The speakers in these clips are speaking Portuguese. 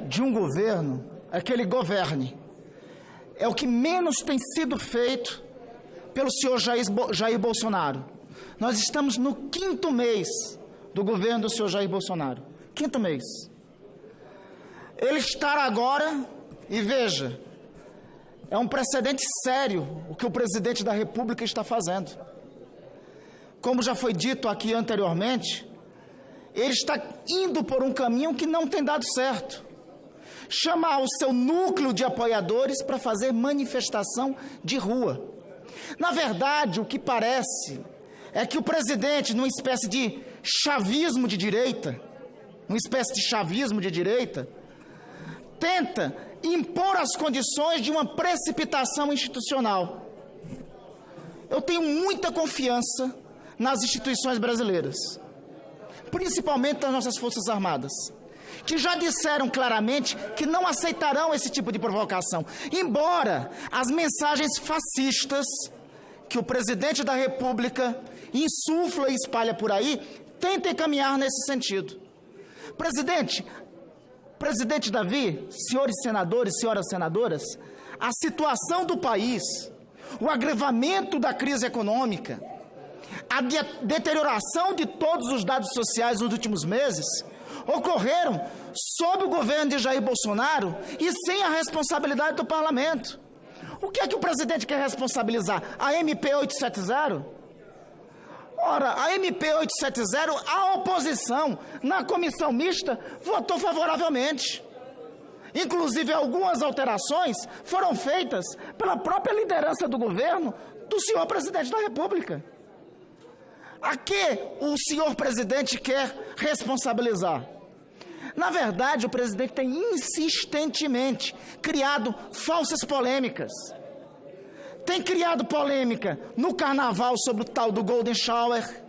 de um governo é que ele governe. É o que menos tem sido feito pelo senhor Jair Bolsonaro. Nós estamos no 5º mês do governo do senhor Jair Bolsonaro. 5º mês. Ele está agora, e veja, é um precedente sério o que o presidente da República está fazendo. Como já foi dito aqui anteriormente, ele está indo por um caminho que não tem dado certo. Chamar o seu núcleo de apoiadores para fazer manifestação de rua. Na verdade, o que parece é que o presidente, numa espécie de chavismo de direita, tenta impor as condições de uma precipitação institucional. Eu tenho muita confiança nas instituições brasileiras, principalmente das nossas Forças Armadas, que já disseram claramente que não aceitarão esse tipo de provocação, embora as mensagens fascistas que o presidente da República insufla e espalha por aí tentem caminhar nesse sentido. Presidente Davi, senhores senadores, senhoras senadoras, a situação do país, o agravamento da crise econômica, a deterioração de todos os dados sociais nos últimos meses ocorreram sob o governo de Jair Bolsonaro e sem a responsabilidade do parlamento. O que é que o presidente quer responsabilizar? A MP 870? Ora, a MP 870, a oposição na comissão mista votou favoravelmente. Inclusive, algumas alterações foram feitas pela própria liderança do governo do senhor presidente da República. A que o senhor presidente quer responsabilizar? Na verdade, o presidente tem insistentemente criado falsas polêmicas. Tem criado polêmica no carnaval sobre o tal do Golden Shower.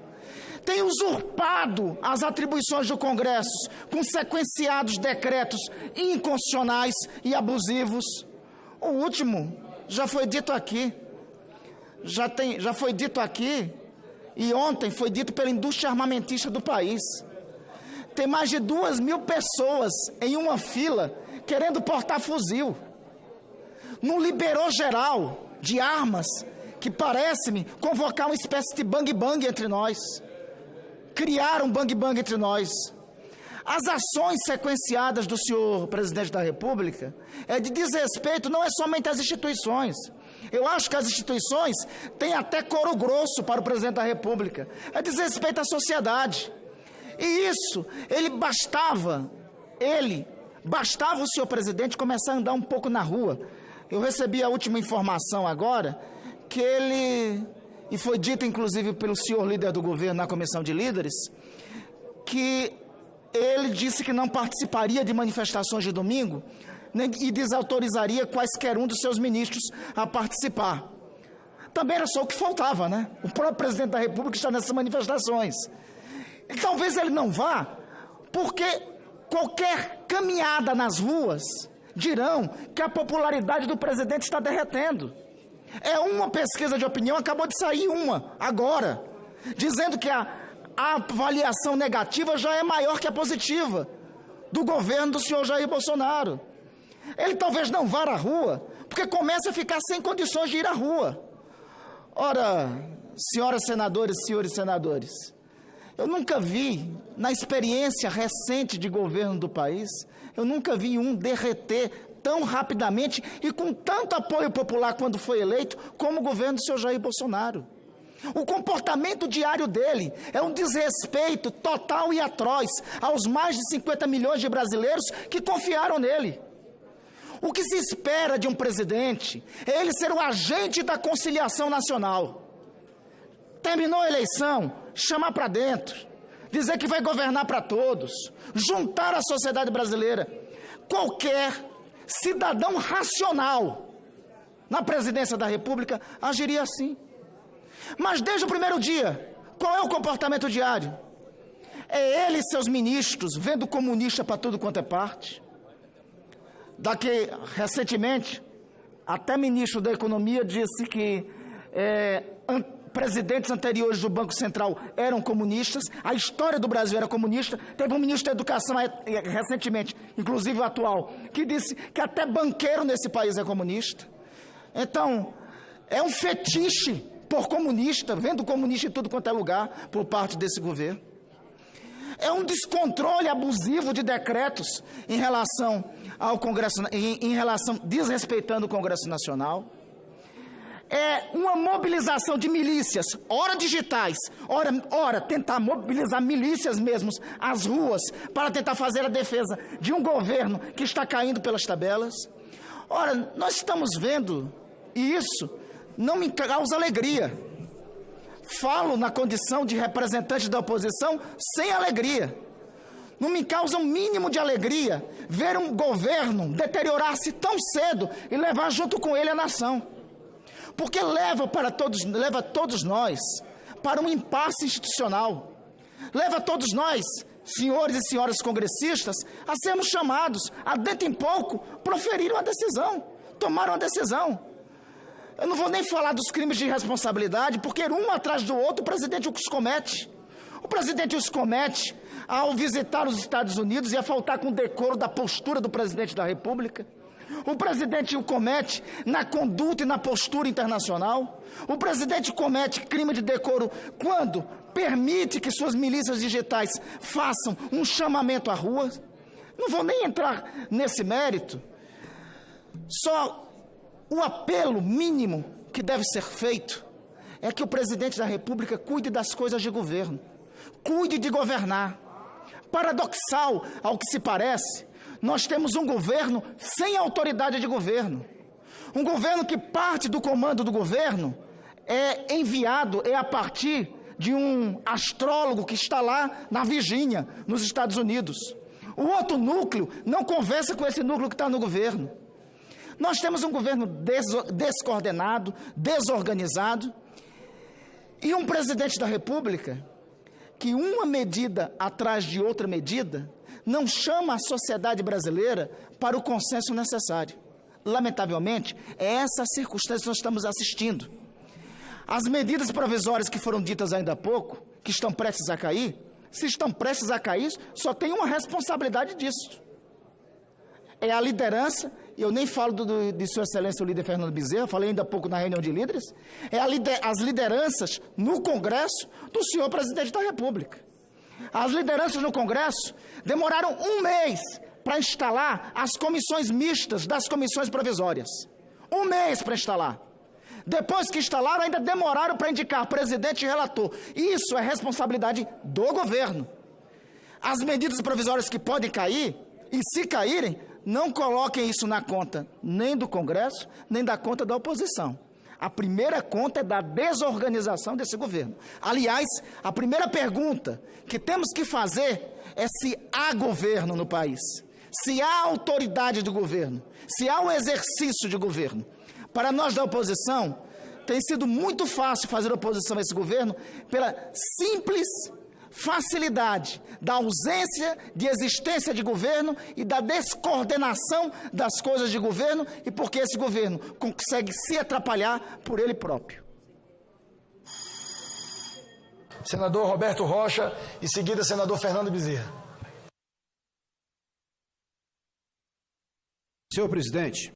Tem usurpado as atribuições do Congresso com sequenciados decretos inconstitucionais e abusivos. O último já foi dito aqui. Já foi dito aqui. E ontem foi dito pela indústria armamentista do país. Tem mais de 2.000 pessoas em uma fila querendo portar fuzil. Não liberou geral de armas que parece-me convocar uma espécie de bang-bang entre nós. Criar um bang-bang entre nós. As ações sequenciadas do senhor presidente da República é de desrespeito não é somente às instituições. Eu acho que as instituições têm até couro grosso para o presidente da República. É desrespeito à sociedade. E isso, bastava o senhor presidente começar a andar um pouco na rua. Eu recebi a última informação agora, que e foi dito inclusive pelo senhor líder do governo na comissão de líderes, que ele disse que não participaria de manifestações de domingo e desautorizaria quaisquer um dos seus ministros a participar. Também era só o que faltava, né? O próprio presidente da República está nessas manifestações. E talvez ele não vá, porque qualquer caminhada nas ruas dirão que a popularidade do presidente está derretendo. É uma pesquisa de opinião, acabou de sair uma, agora, dizendo que a avaliação negativa já é maior que a positiva do governo do senhor Jair Bolsonaro. Ele talvez não vá à rua, porque começa a ficar sem condições de ir à rua. Ora, senhoras senadoras e senhores senadores, eu nunca vi, na experiência recente de governo do país, eu nunca vi um derreter tão rapidamente e com tanto apoio popular quando foi eleito, como o governo do senhor Jair Bolsonaro. O comportamento diário dele é um desrespeito total e atroz aos mais de 50 milhões de brasileiros que confiaram nele. O que se espera de um presidente é ele ser o agente da conciliação nacional. Terminou a eleição, chamar para dentro, dizer que vai governar para todos, juntar a sociedade brasileira. Qualquer cidadão racional na presidência da República agiria assim. Mas desde o primeiro dia, qual é o comportamento diário? É ele e seus ministros vendo comunista para tudo quanto é parte. Recentemente, até ministro da Economia disse que presidentes anteriores do Banco Central eram comunistas, a história do Brasil era comunista. Teve um ministro da Educação recentemente, inclusive o atual, que disse que até banqueiro nesse país é comunista. Então, é um fetiche por comunista, vendo comunista em tudo quanto é lugar, por parte desse governo. É um descontrole abusivo de decretos em relação ao Congresso, desrespeitando o Congresso Nacional. É uma mobilização de milícias, ora digitais, ora tentar mobilizar milícias mesmo às ruas para tentar fazer a defesa de um governo que está caindo pelas tabelas. Ora, nós estamos vendo, e isso não me causa alegria. Falo na condição de representante da oposição sem alegria. Não me causa um mínimo de alegria ver um governo deteriorar-se tão cedo e levar junto com ele a nação. Porque leva todos nós para um impasse institucional. Leva todos nós, senhores e senhoras congressistas, a sermos chamados, a dentro em pouco, proferir uma decisão, tomar uma decisão. Eu não vou nem falar dos crimes de responsabilidade, porque um atrás do outro o presidente os comete. O presidente os comete ao visitar os Estados Unidos e a faltar com o decoro da postura do presidente da República. O presidente o comete na conduta e na postura internacional. O presidente comete crime de decoro quando permite que suas milícias digitais façam um chamamento à rua. Não vou nem entrar nesse mérito. Só o apelo mínimo que deve ser feito é que o presidente da República cuide das coisas de governo, cuide de governar. Paradoxal ao que se parece, nós temos um governo sem autoridade de governo. Um governo que parte do comando do governo é enviado, a partir de um astrólogo que está lá na Virgínia, nos Estados Unidos. O outro núcleo não conversa com esse núcleo que está no governo. Nós temos um governo descoordenado, desorganizado, e um presidente da República que uma medida atrás de outra medida não chama a sociedade brasileira para o consenso necessário. Lamentavelmente, é essa circunstância que nós estamos assistindo. As medidas provisórias que foram ditas ainda há pouco, que estão prestes a cair, se estão prestes a cair, só tem uma responsabilidade disso. É a liderança, e eu nem falo de Sua Excelência o líder Fernando Bezerra, falei ainda há pouco na reunião de líderes, as lideranças no Congresso do senhor presidente da República. As lideranças no Congresso demoraram um mês para instalar as comissões mistas das comissões provisórias. Um mês para instalar. Depois que instalaram, ainda demoraram para indicar presidente e relator. Isso é responsabilidade do governo. As medidas provisórias que podem cair, e se caírem, não coloquem isso na conta nem do Congresso, nem da conta da oposição. A primeira conta é da desorganização desse governo. Aliás, a primeira pergunta que temos que fazer é se há governo no país, se há autoridade do governo, se há um exercício de governo. Para nós da oposição, tem sido muito fácil fazer oposição a esse governo pela simples facilidade da ausência de existência de governo e da descoordenação das coisas de governo, e porque esse governo consegue se atrapalhar por ele próprio. Senador Roberto Rocha, em seguida, senador Fernando Bezerra. Senhor presidente,